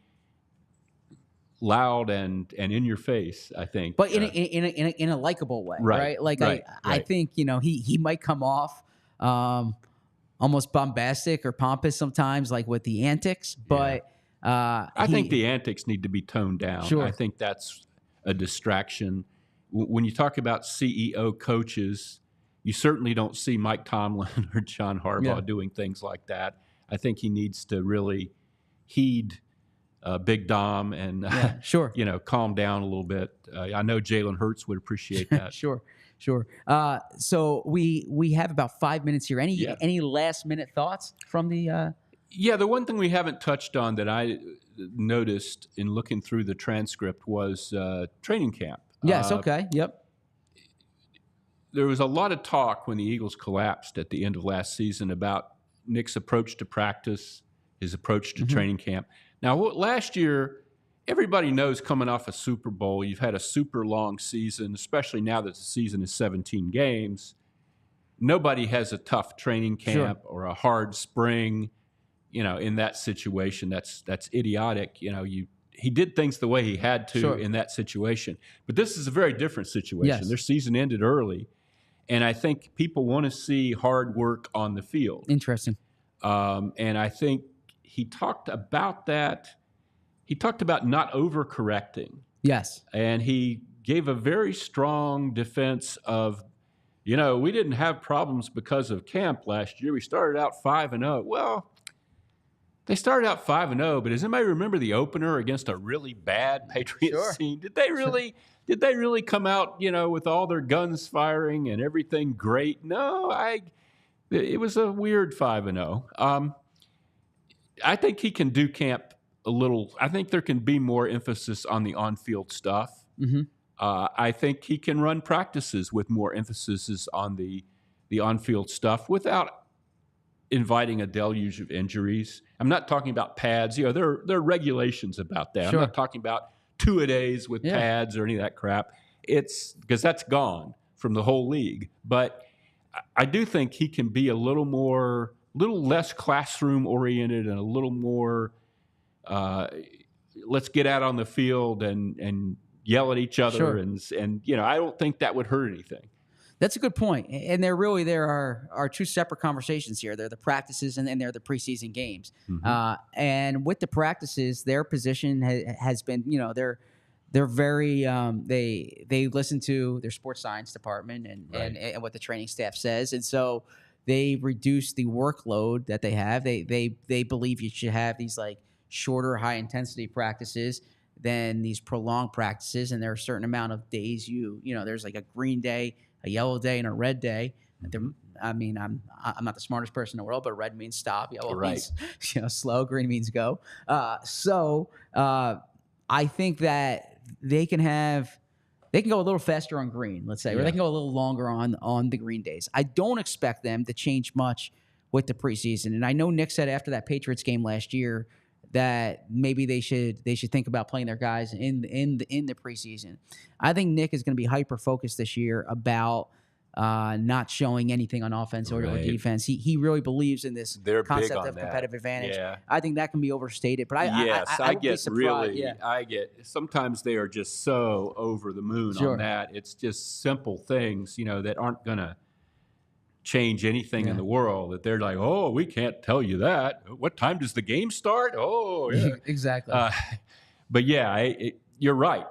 loud and in your face, I think, but in a likable way, right? I think he might come off almost bombastic or pompous sometimes, like with the antics, but I think the antics need to be toned down. Sure. I think that's a distraction. When you talk about CEO coaches, you certainly don't see Mike Tomlin or John Harbaugh doing things like that. I think he needs to really heed Big Dom and sure. calm down a little bit. I know Jalen Hurts would appreciate that. Sure. So we have about 5 minutes here. Any last minute thoughts from the? Yeah, the one thing we haven't touched on that I noticed in looking through the transcript was training camp. Yes. Okay. Yep. There was a lot of talk when the Eagles collapsed at the end of last season about Nick's approach to practice, his approach to training camp. Now, last year, everybody knows coming off a Super Bowl, you've had a super long season, especially now that the season is 17 games. Nobody has a tough training camp or a hard spring. In that situation, that's idiotic. He did things the way he had to in that situation. But this is a very different situation. Yes. Their season ended early, and I think people want to see hard work on the field. Interesting. And I think he talked about that. He talked about not overcorrecting. Yes. And he gave a very strong defense of, we didn't have problems because of camp last year. We started out 5-0. Well, they started out 5-0, but does anybody remember the opener against a really bad Patriots team? Did they really come out, with all their guns firing and everything great? No, it was a weird 5-0. I think he can do camp a little. I think there can be more emphasis on the on-field stuff. I think he can run practices with more emphasis on the on-field stuff without inviting a deluge of injuries. I'm not talking about pads. There are regulations about that. I'm not talking about two-a-days with pads or any of that crap. It's because that's gone from the whole league. But I do think he can be a little less classroom-oriented and a little more let's get out on the field and yell at each other. And I don't think that would hurt anything. That's a good point. And there are two separate conversations here. They're the practices and then they're the preseason games. And with the practices, their position has been, they're very they listen to their sports science department and what the training staff says. And so they reduce the workload that they have. They believe you should have these like shorter, high intensity practices than these prolonged practices. And there are a certain amount of days there's like a green day, a yellow day, and a red day. I'm not the smartest person in the world, but red means stop, yellow means slow, green means go. So I think that they can go a little faster on green, let's say, or they can go a little longer on the green days. I don't expect them to change much with the preseason. And I know Nick said after that Patriots game last year that maybe they should think about playing their guys in the preseason. I think Nick is going to be hyper focused this year about not showing anything on offense or defense. He really believes in this concept of competitive advantage. Yeah. I think that can be overstated, but I get surprised. I get sometimes they are just so over the moon on that. It's just simple things, that aren't going to change anything in the world, that they're like, oh, we can't tell you that. What time does the game start? Oh, yeah. Exactly. But you're right.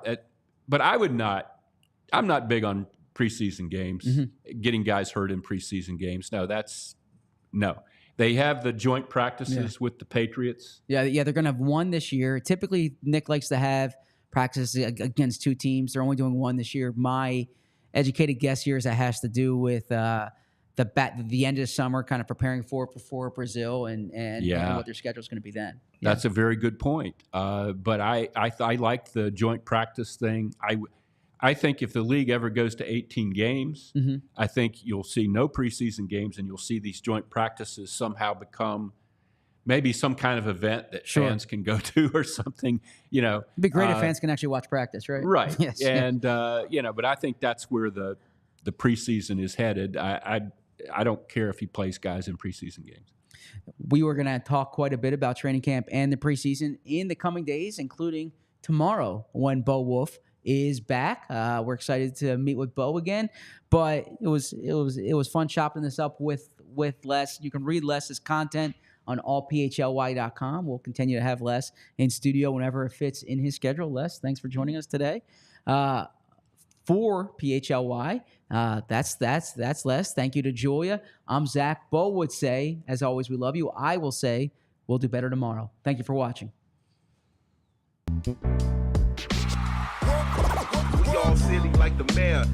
But I'm not big on preseason games, getting guys hurt in preseason games. No. They have the joint practices with the Patriots. Yeah, they're going to have one this year. Typically, Nick likes to have practices against two teams. They're only doing one this year. My educated guess here is that has to do with the end of summer, kind of preparing for Brazil and what their schedule is going to be then. Yeah. That's a very good point. But I like the joint practice thing. I think if the league ever goes to 18 games, I think you'll see no preseason games and you'll see these joint practices somehow become maybe some kind of event that fans can go to or something. It'd be great if fans can actually watch practice, right? Right. Yes. And but I think that's where the preseason is headed. I don't care if he plays guys in preseason games. We were going to talk quite a bit about training camp and the preseason in the coming days, including tomorrow when Bo Wolf is back. We're excited to meet with Bo again, but it was fun chopping this up with Les. You can read Les's content on allphly.com. We'll continue to have Les in studio whenever it fits in his schedule. Les, thanks for joining us today. For PHLY, that's Les. Thank you to Julia. I'm Zach. Bo would say, as always, we love you. I will say, we'll do better tomorrow. Thank you for watching. We all silly like the mayor.